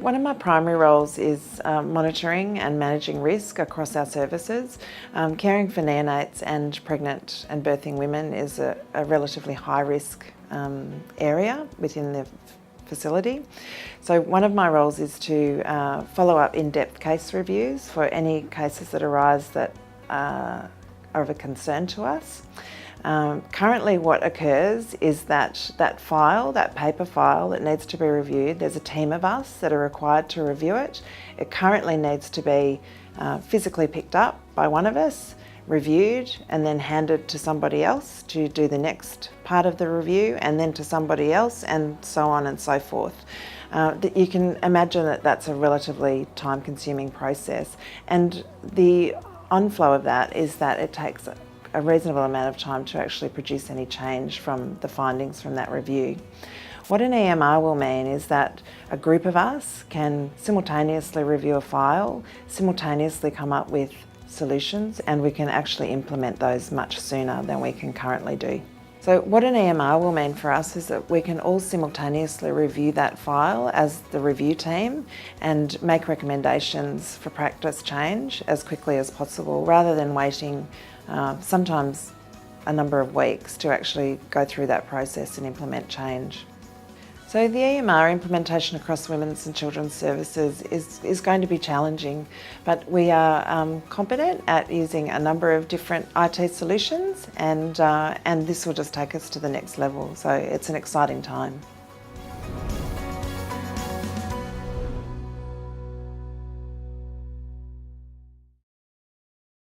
One of my primary roles is monitoring and managing risk across our services. Caring for neonates and pregnant and birthing women is a relatively high risk area within the facility. So one of my roles is to follow up in-depth case reviews for any cases that arise that are of a concern to us. Currently what occurs is that paper file that needs to be reviewed, there's a team of us that are required to review it. It currently needs to be physically picked up by one of us, reviewed and then handed to somebody else to do the next part of the review, and then to somebody else, and so on and so forth. You can imagine that that's a relatively time-consuming process, and the onflow of that is that it takes a reasonable amount of time to actually produce any change from the findings from that review. What an EMR will mean is that a group of us can simultaneously review a file, simultaneously come up with solutions, and we can actually implement those much sooner than we can currently do. So what an EMR will mean for us is that we can all simultaneously review that file as the review team and make recommendations for practice change as quickly as possible, rather than waiting sometimes a number of weeks to actually go through that process and implement change. So the EMR implementation across women's and children's services is going to be challenging, but we are competent at using a number of different IT solutions, and this will just take us to the next level. So it's an exciting time.